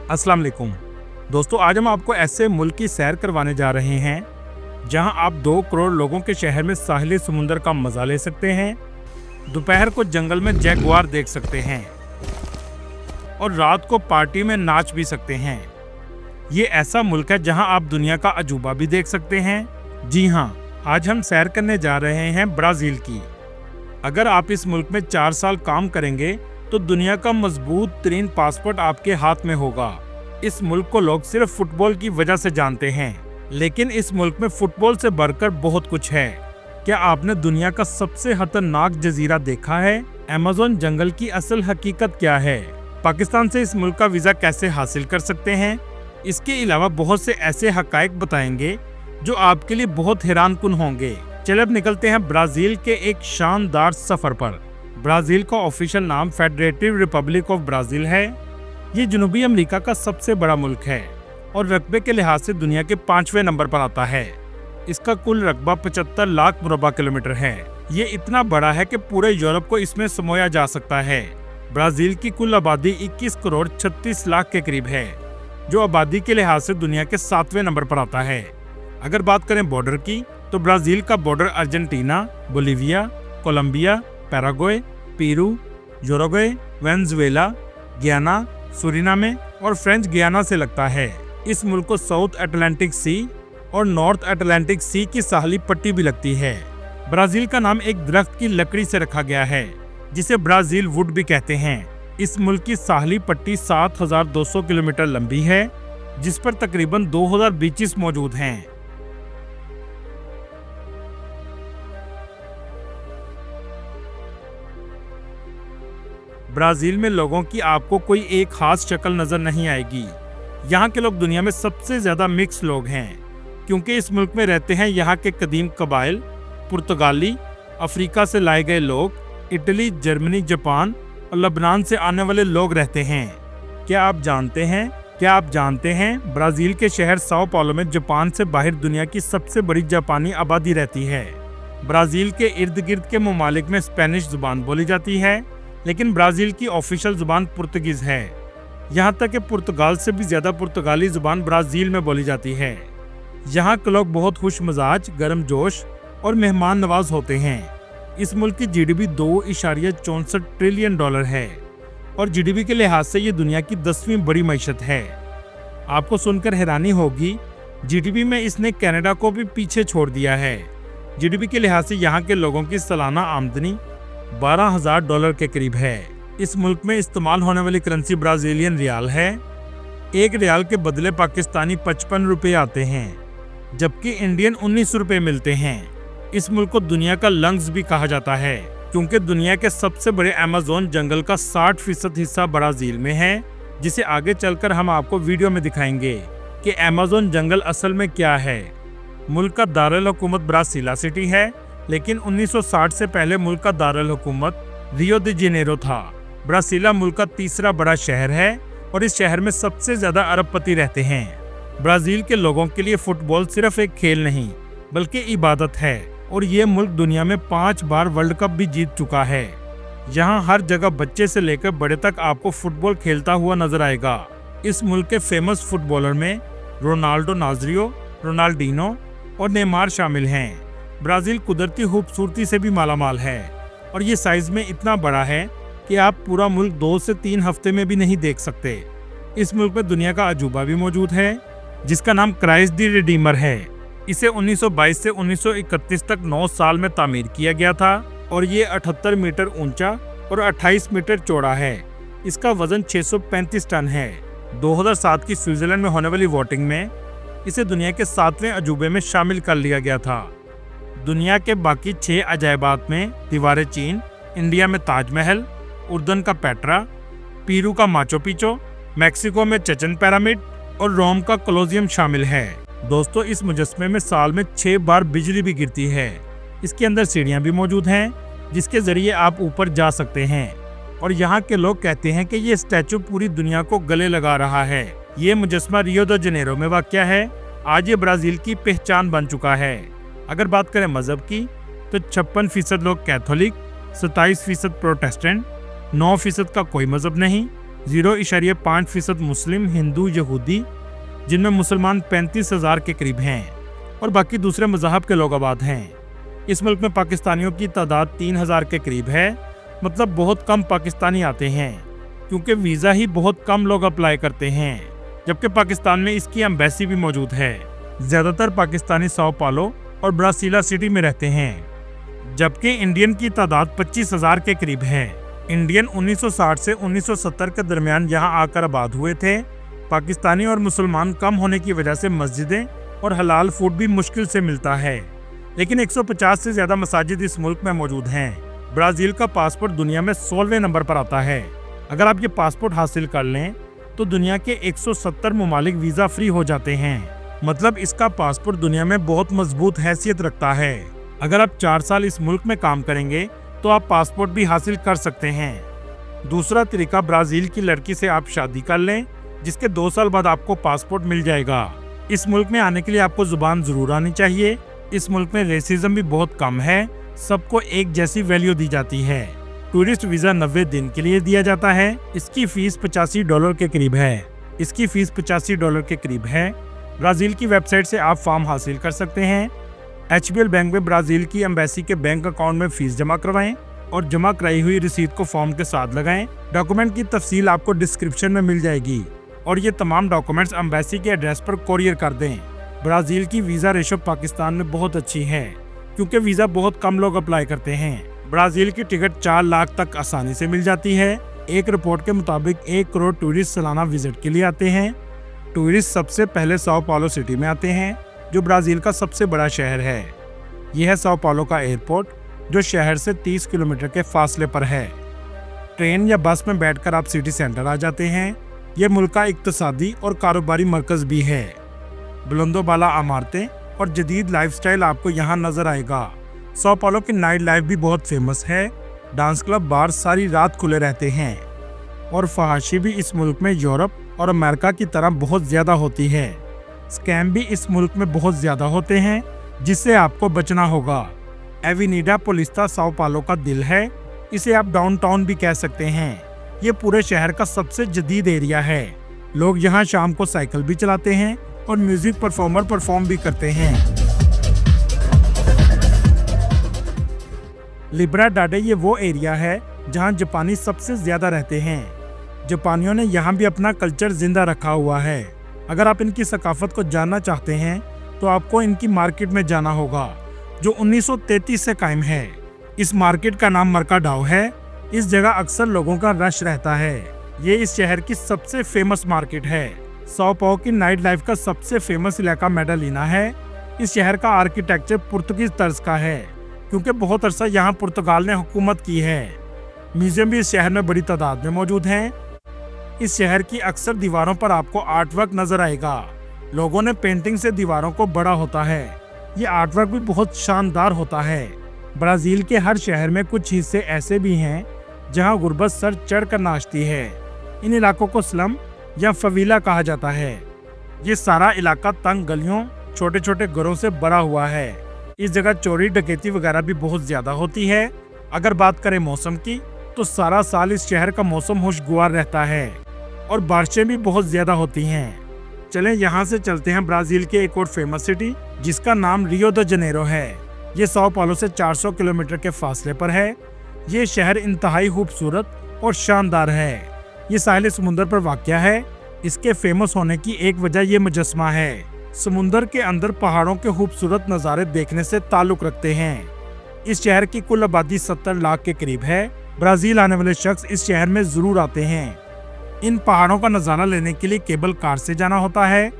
अस्सलाम वालेकुम दोस्तों, आज हम आपको ऐसे मुल्क की सैर करवाने जा रहे हैं जहां आप 2 करोड़ लोगों के शहर में साहिली समुंदर का मजा ले सकते हैं, दोपहर को जंगल में जैगुआर देख सकते हैं और रात को पार्टी में नाच भी सकते हैं। ये ऐसा मुल्क है जहां आप दुनिया का अजूबा भी देख सकते हैं। जी हां, आज हम सैर करने जा रहे हैं ब्राज़ील की। अगर आप इस मुल्क में 4 साल काम करेंगे तो दुनिया का मजबूत तरीन पासपोर्ट आपके हाथ में होगा। इस मुल्क को लोग सिर्फ फुटबॉल की वजह से जानते हैं, लेकिन इस मुल्क में फुटबॉल से बढ़कर बहुत कुछ है। क्या आपने दुनिया का सबसे खतरनाक जजीरा देखा है? अमेज़न जंगल की असल हकीकत क्या है? पाकिस्तान से इस मुल्क का वीजा कैसे हासिल कर सकते हैं? इसके अलावा बहुत से ऐसे हकायक बताएंगे जो आपके लिए बहुत हैरानकुन होंगे। चलिए अब निकलते हैं ब्राजील के एक शानदार सफर पर। ब्राजील का ऑफिशियल नाम फेडरेटिव रिपब्लिक ऑफ ब्राजील है। ये जनूबी अमेरिका का सबसे बड़ा मुल्क है और रकबे के लिहाज से दुनिया के 5वें नंबर पर आता है। इसका कुल रकबा 75 लाख मुरबा किलोमीटर है। ये इतना बड़ा है कि पूरे यूरोप को इसमें समोया जा सकता है। ब्राजील की कुल आबादी 21 करोड़ 36 लाख के करीब है, जो आबादी के लिहाज से दुनिया के 7वें नंबर पर आता है। अगर बात करें बॉर्डर की, तो ब्राजील का border Argentina, Bolivia, Colombia, Paraguay, Peru, Uruguay, Venezuela, Guyana, Suriname और फ्रेंच गियाना से लगता है। इस मुल्क को साउथ अटलांटिक सी और नॉर्थ अटलांटिक सी की साहली पट्टी भी लगती है। ब्राजील का नाम एक दरख्त की लकड़ी से रखा गया है, जिसे ब्राजील वुड भी कहते हैं। इस मुल्क की साहली पट्टी 7200 किलोमीटर लंबी है, जिस पर तकरीबन 2000 बीचेस मौजूद हैं। ब्राजील में लोगों की आपको कोई एक खास शक्ल नजर नहीं आएगी। यहाँ के लोग दुनिया में सबसे ज्यादा मिक्स लोग हैं, क्योंकि इस मुल्क में रहते हैं यहाँ के कदीम कबाइल, पुर्तगाली, अफ्रीका से लाए गए लोग, इटली, जर्मनी, जापान और लबनान से आने वाले लोग रहते हैं। क्या आप जानते हैं ब्राजील के शहर साओ पाउलो में जापान से बाहर दुनिया की सबसे बड़ी जापानी आबादी रहती है। ब्राजील के इर्द गिर्द के ममालिक में स्पेनिश जुबान बोली जाती है, लेकिन ब्राजील की ऑफिशियल जुबान पुर्तगीज है। यहाँ तक कि पुर्तगाल से भी ज्यादा पुर्तगाली जुबान ब्राजील में बोली जाती है। यहाँ के लोग बहुत खुश मिजाज, गर्मजोश और मेहमान नवाज होते हैं। इस मुल्क की जीडीपी $2.64 ट्रिलियन है और जीडीपी के लिहाज से ये दुनिया की 10वीं बड़ी मईशत है। आपको सुनकर हैरानी होगी, जीडीपी में इसने कनाडा को भी पीछे छोड़ दिया है। जीडीपी के लिहाज से यहाँ के लोगों की सालाना आमदनी $12,000 के करीब है। इस मुल्क में इस्तेमाल होने वाली करेंसी ब्राजीलियन रियाल है। एक रियाल के बदले पाकिस्तानी 55 रुपए आते हैं, जबकि इंडियन 19 रुपए मिलते हैं। इस मुल्क को दुनिया का लंग्स भी कहा जाता है, क्योंकि दुनिया के सबसे बड़े अमेज़न जंगल का 60% हिस्सा ब्राजील में है, जिसे आगे चलकर हम आपको वीडियो में दिखाएंगे कि अमेज़न जंगल असल में क्या है। मुल्क का दारुल हुकूमत ब्रासिला सिटी है, लेकिन 1960 से पहले मुल्क का दारुल हुकूमत रियो दी जेनेरो था। ब्रासिला मुल्क का तीसरा बड़ा शहर है और इस शहर में सबसे ज्यादा अरबपति रहते हैं। ब्राजील के लोगों के लिए फुटबॉल सिर्फ एक खेल नहीं, बल्कि इबादत है और ये मुल्क दुनिया में 5 बार वर्ल्ड कप भी जीत चुका है। यहाँ हर जगह बच्चे से लेकर बड़े तक आपको फुटबॉल खेलता हुआ नजर आएगा। इस मुल्क के फेमस फुटबॉलर में रोनाल्डो नाजरियो, रोनाल्डिनो और नेमार शामिल हैं। ब्राजील कुदरती खूबसूरती से भी मालामाल है और ये साइज में इतना बड़ा है कि आप पूरा मुल्क 2 से 3 हफ्ते में भी नहीं देख सकते। इस मुल्क में दुनिया का अजूबा भी मौजूद है, जिसका नाम क्राइस्ट दी रिडीमर है। इसे 1922 से 1931 तक 9 साल में तामीर किया गया था और ये 78 मीटर ऊंचा और 28 मीटर चौड़ा है। इसका वजन 635 टन है। 2007 की स्विट्जरलैंड में होने वाली वोटिंग में इसे दुनिया के 7वें अजूबे में शामिल कर लिया गया था। दुनिया के बाकी 6 अजायबात में दीवारें चीन, इंडिया में ताजमहल, उर्दन का पेट्रा, पेरू का माचू पिच्चू, मैक्सिको में चचन पिरामिड और रोम का कोलोसियम शामिल है। दोस्तों, इस मुजस्मे में साल में 6 बार बिजली भी गिरती है। इसके अंदर सीढ़ियां भी मौजूद हैं, जिसके जरिए आप ऊपर जा सकते हैं और यहाँ के लोग कहते हैं कि ये स्टैचू पूरी दुनिया को गले लगा रहा है। ये मुजस्मा रियो दी जेनेरो में वाक़या है। आज ये ब्राजील की पहचान बन चुका है। अगर बात करें मजहब की, तो 56% लोग कैथोलिक, 27% प्रोटेस्टेंट, 9% का कोई मजहब नहीं 0.5% मुस्लिम, हिंदू, यहूदी, जिनमें मुसलमान 35,000 के करीब हैं और बाकी दूसरे मज़हब के लोग आबाद हैं। इस मुल्क में पाकिस्तानियों की तादाद 3,000 के करीब है, मतलब बहुत कम पाकिस्तानी आते हैं क्योंकि वीज़ा ही बहुत कम लोग अप्लाई करते हैं, जबकि पाकिस्तान में इसकी एम्बेसी भी मौजूद है। ज़्यादातर पाकिस्तानी साओ पालो और ब्रासिला सिटी में रहते हैं, जबकि इंडियन की तादाद 25,000 के करीब है। इंडियन 1960 से 1970 के दरमियान यहाँ आकर आबाद हुए थे। पाकिस्तानी और मुसलमान कम होने की वजह से मस्जिदें और हलाल फूड भी मुश्किल से मिलता है, लेकिन 150 से ज़्यादा मसाजिद इस मुल्क में मौजूद हैं। ब्राज़ील का पासपोर्ट दुनिया में 16वें नंबर पर आता है। अगर आप ये पासपोर्ट हासिल कर लें तो दुनिया के 170 ममालिक वीज़ा फ्री हो जाते हैं, मतलब इसका पासपोर्ट दुनिया में बहुत मजबूत हैसियत रखता है। अगर आप 4 साल इस मुल्क में काम करेंगे तो आप पासपोर्ट भी हासिल कर सकते हैं। दूसरा तरीका, ब्राज़ील की लड़की से आप शादी कर लें, जिसके 2 साल बाद आपको पासपोर्ट मिल जाएगा। इस मुल्क में आने के लिए आपको जुबान जरूर आनी चाहिए। इस मुल्क में रेसिज्म भी बहुत कम है, सबको एक जैसी वैल्यू दी जाती है। टूरिस्ट वीज़ा 90 दिन के लिए दिया जाता है। इसकी फीस $85 के करीब है। ब्राज़ील की वेबसाइट से आप फॉर्म हासिल कर सकते हैं। HBL बैंक में ब्राज़ील की एम्बेसी के बैंक अकाउंट में फीस जमा करवाएं और जमा कराई हुई रसीद को फॉर्म के साथ लगाएं। डॉक्यूमेंट की तफसील आपको डिस्क्रिप्शन में मिल जाएगी और ये तमाम डॉक्यूमेंट्स एम्बेसी के एड्रेस पर कोरियर कर दें। ब्राज़ील की वीज़ा रेशो पाकिस्तान में बहुत अच्छी है क्योंकि वीज़ा बहुत कम लोग अप्लाई करते हैं। ब्राज़ील की टिकट 4 लाख तक आसानी से मिल जाती है। एक रिपोर्ट के मुताबिक 1 करोड़ टूरिस्ट सालाना विजिट के लिए आते हैं। टूरिस्ट सबसे पहले साओ पालो सिटी में आते हैं, जो ब्राज़ील का सबसे बड़ा शहर है। यह है साओ पालो का एयरपोर्ट, जो शहर से 30 किलोमीटर के फासले पर है। ट्रेन या बस में बैठकर आप सिटी सेंटर आ जाते हैं। यह मुल्क का इक्तसादी और कारोबारी मरकज़ भी है। बुलंदोबाला इमारतें और जदीद लाइफस्टाइल आपको यहाँ नजर आएगा। साओ पालो की नाइट लाइफ भी बहुत फेमस है। डांस क्लब, बार सारी रात खुले रहते हैं और फहाशी भी इस मुल्क में यूरोप और अमेरिका की तरह बहुत ज़्यादा होती है। स्कैम भी इस मुल्क में बहुत ज़्यादा होते हैं, जिससे आपको बचना होगा। एवेनिडा पोलिस्ता साओ पालो का दिल है। इसे आप डाउनटाउन भी कह सकते हैं। ये पूरे शहर का सबसे जदीद एरिया है। लोग यहाँ शाम को साइकिल भी चलाते हैं और म्यूजिक परफॉर्मर परफॉर्म भी करते हैं। लिब्राडाडे ये वो एरिया है जहाँ जापानी सबसे ज्यादा रहते हैं। जापानियों ने यहाँ भी अपना कल्चर जिंदा रखा हुआ है। अगर आप इनकी सकाफत को जानना चाहते हैं तो आपको इनकी मार्केट में जाना होगा, जो 1933 से कायम है। इस मार्केट का नाम मर्काडाओ है। इस जगह अक्सर लोगों का रश रहता है। ये इस शहर की सबसे फेमस मार्केट है। साओ पाओ की नाइट लाइफ का सबसे फेमस इलाका मेडालिना है। इस शहर का आर्किटेक्चर पुर्तगीज तर्ज का है, क्योंकि बहुत अरसा यहाँ पुर्तगाल ने हुकूमत की है। म्यूजियम भी इस शहर में बड़ी तादाद में मौजूद हैं। इस शहर की अक्सर दीवारों पर आपको आर्ट वर्क नजर आएगा। लोगों ने पेंटिंग से दीवारों को बड़ा होता है। ये आर्ट वर्क भी बहुत शानदार होता है। ब्राजील के हर शहर में कुछ हिस्से ऐसे भी हैं जहाँ गुर्बत सर चढ़ कर नाचती है। इन इलाकों को स्लम या फवीला कहा जाता है। ये सारा इलाका तंग गलियों, छोटे छोटे घरों से भरा हुआ है। इस जगह चोरी डकैती वगैरह भी बहुत ज्यादा होती है। अगर बात करें मौसम की, तो सारा साल इस शहर का मौसम खुशगवार रहता है और बारिशें भी बहुत ज्यादा होती हैं। चलें यहाँ से चलते हैं ब्राजील के एक और फेमस सिटी, जिसका नाम रियो द जनेरो है। ये साओ पालो से 400 किलोमीटर के फासले पर है। ये शहर इंतहाई खूबसूरत और शानदार है। ये साहिल समुंदर पर वाक़या है। इसके फेमस होने की एक वजह ये मुजस्मा है। समुंदर के अंदर पहाड़ों के खूबसूरत नज़ारे देखने से ताल्लुक़ रखते हैं। इस शहर की कुल आबादी 70 लाख के करीब है। ब्राज़ील आने वाले शख्स इस शहर में ज़रूर आते हैं। इन पहाड़ों का नज़ारा लेने के लिए केबल कार से जाना होता है।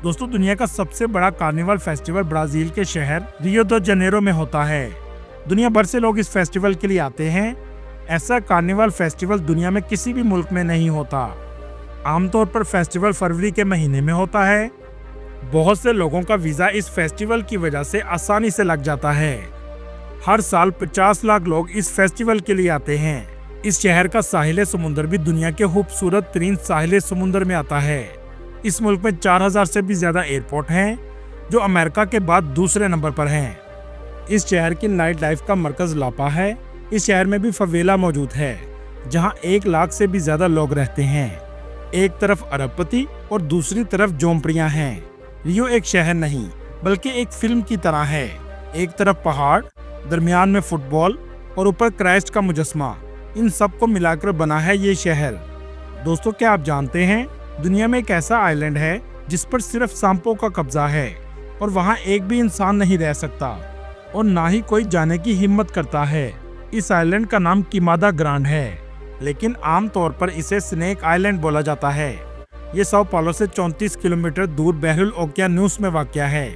दोस्तों, दुनिया का सबसे बड़ा कार्निवल फेस्टिवल ब्राज़ील के शहर रियो द जनेरो में होता है। दुनिया भर से लोग इस फेस्टिवल के लिए आते हैं। ऐसा कार्निवल फेस्टिवल दुनिया में किसी भी मुल्क में नहीं होता। आमतौर पर फेस्टिवल फरवरी के महीने में होता है। बहुत से लोगों का वीज़ा इस फेस्टिवल की वजह से आसानी से लग जाता है। हर साल 50 लाख लोग इस फेस्टिवल के लिए आते हैं। इस शहर का साहिल समुंदर भी दुनिया के खूबसूरत तरीन साहिल समुंदर में आता है। इस मुल्क में 4000 से भी ज्यादा एयरपोर्ट हैं, जो अमेरिका के बाद दूसरे नंबर पर हैं। इस शहर की नाइट लाइफ का मरकज लापा है। इस शहर में भी फवेला मौजूद है। जहां 1 लाख से भी ज्यादा लोग रहते हैं। एक तरफ अरबपति और दूसरी तरफ झोंपड़ियां हैं। रियो एक शहर नहीं बल्कि एक फिल्म की तरह है। एक तरफ पहाड़, दरमियान में फुटबॉल और ऊपर क्राइस्ट का मुजस्मा, इन सब को मिलाकर बना है ये शहर। दोस्तों, क्या आप जानते हैं दुनिया में एक ऐसा आइलैंड है जिस पर सिर्फ सांपों का कब्जा है और वहाँ एक भी इंसान नहीं रह सकता और ना ही कोई जाने की हिम्मत करता है। इस आइलैंड का नाम किमादा ग्रांड है, लेकिन आम तौर पर इसे स्नेक आइलैंड बोला जाता है। ये sao पाउलो से 34 किलोमीटर दूर बहरुल ओकियानूस में वाक़या है।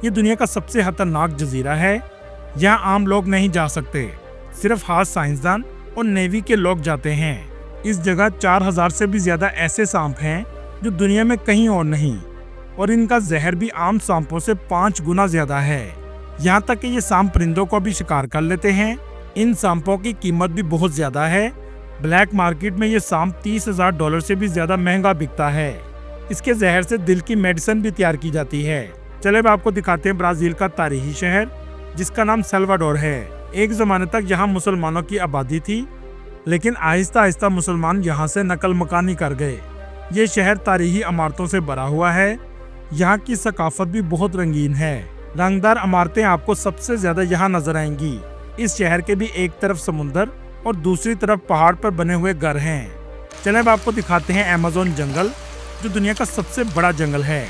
ये दुनिया का सबसे खतरनाक जजीरा है। यहाँ आम लोग नहीं जा सकते, सिर्फ खास साइंसदान और नेवी के लोग जाते हैं। इस जगह 4000 से भी ज्यादा ऐसे सांप हैं जो दुनिया में कहीं और नहीं, और इनका जहर भी आम सांपों से 5 गुना ज्यादा है। यहाँ तक कि ये सांप परिंदों को भी शिकार कर लेते हैं। इन सांपों की कीमत भी बहुत ज्यादा है। ब्लैक मार्केट में ये सांप $30,000 से भी ज्यादा महंगा बिकता है। इसके जहर से दिल की मेडिसिन भी तैयार की जाती है। चले अब आपको दिखाते हैं ब्राजील का तारीखी शहर जिसका नाम सल्वाडोर है। एक जमाने तक यहाँ मुसलमानों की आबादी थी, लेकिन आहिस्ता आहिस्ता मुसलमान यहाँ से नकल मकानी कर गए। ये शहर तारीखी इमारतों से भरा हुआ है। यहाँ की सकाफत भी बहुत रंगीन है। रंगदार इमारतें आपको सबसे ज्यादा यहाँ नजर आएंगी। इस शहर के भी एक तरफ समुंदर और दूसरी तरफ पहाड़ पर बने हुए घर हैं। चले अब आपको दिखाते हैं अमेज़न जंगल, जो दुनिया का सबसे बड़ा जंगल है।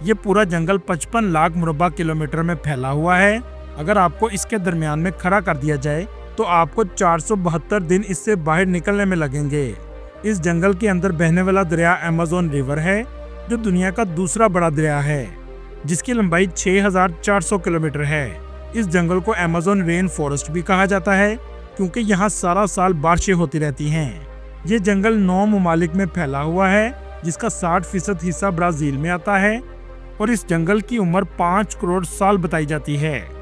ये पूरा जंगल 55 लाख मुरब्बा किलोमीटर में फैला हुआ है। अगर आपको इसके दरमियान में खड़ा कर दिया जाए तो आपको 472 दिन इससे बाहर निकलने में लगेंगे। इस जंगल के अंदर बहने वाला दरिया अमेज़न रिवर है, जो दुनिया का दूसरा बड़ा दरिया है, जिसकी लंबाई 6400 किलोमीटर है। इस जंगल को अमेज़न रेन फॉरेस्ट भी कहा जाता है, क्योंकि यहाँ सारा साल बारिशें होती रहती हैं। ये जंगल 9 ममालिक में फैला हुआ है, जिसका 60% हिस्सा ब्राजील में आता है, और इस जंगल की उम्र 5 करोड़ साल बताई जाती है,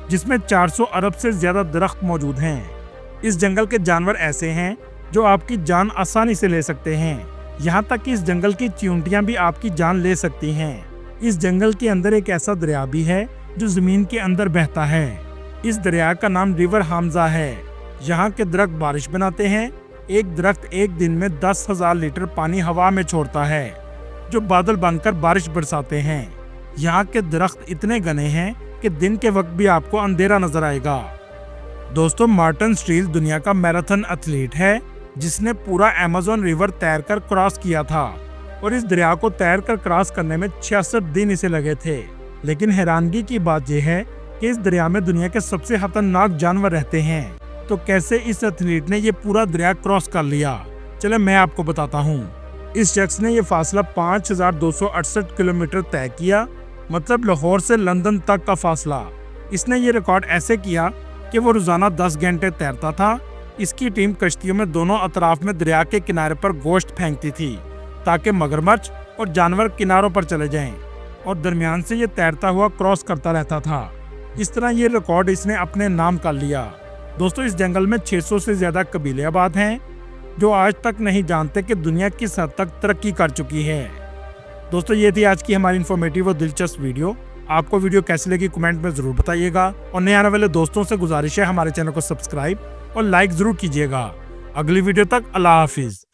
जिसमें 400 अरब से ज्यादा दरख्त मौजूद हैं। इस जंगल के जानवर ऐसे हैं जो आपकी जान आसानी से ले सकते हैं। यहाँ तक कि इस जंगल की चींटियां भी आपकी जान ले सकती हैं। इस जंगल के अंदर एक ऐसा दरिया भी है जो जमीन के अंदर बहता है। इस दरिया का नाम रिवर हमजा है। यहाँ के दरख्त बारिश बनाते हैं। एक दरख्त एक दिन में 10,000 लीटर पानी हवा में छोड़ता है, जो बादल बनकर बारिश बरसाते हैं। यहाँ के दरख्त इतने घने हैं कि दिन के वक्त भी आपको अंधेरा नजर आएगा। दोस्तों, मार्टिन स्टील दुनिया का मैराथन एथलीट है, जिसने पूरा अमेज़न रिवर तैरकर क्रॉस किया था, और इस दरिया को तैरकर क्रॉस करने में 66 दिन इसे लगे थे। लेकिन हैरानगी की बात यह है कि इस दरिया में दुनिया के सबसे खतरनाक जानवर रहते हैं। तो कैसे इस एथलीट ने ये पूरा दरिया क्रॉस कर लिया? चले मैं आपको बताता हूँ। इस शख्स ने ये फासला 5268 किलोमीटर तय किया, मतलब लाहौर से लंदन तक का फासला। इसने ये रिकॉर्ड ऐसे किया कि वो रोजाना 10 घंटे तैरता था। इसकी टीम कश्तियों में दोनों अतराफ में दरिया के किनारे पर गोश्त फेंकती थी, ताकि मगरमच्छ और जानवर किनारों पर चले जाएं, और दरमियान से ये तैरता हुआ क्रॉस करता रहता था। इस तरह ये रिकॉर्ड इसने अपने नाम कर लिया। दोस्तों, इस जंगल में 600 से ज्यादा कबीले आबाद हैं, जो आज तक नहीं जानते कि दुनिया किस हद तक तरक्की कर चुकी है। दोस्तों, ये थी आज की हमारी इन्फॉर्मेटिव और दिलचस्प वीडियो। आपको वीडियो कैसी लगी कमेंट में जरूर बताइएगा, और नए आने वाले दोस्तों से गुजारिश है हमारे चैनल को सब्सक्राइब और लाइक जरूर कीजिएगा। अगली वीडियो तक अल्लाह हाफिज।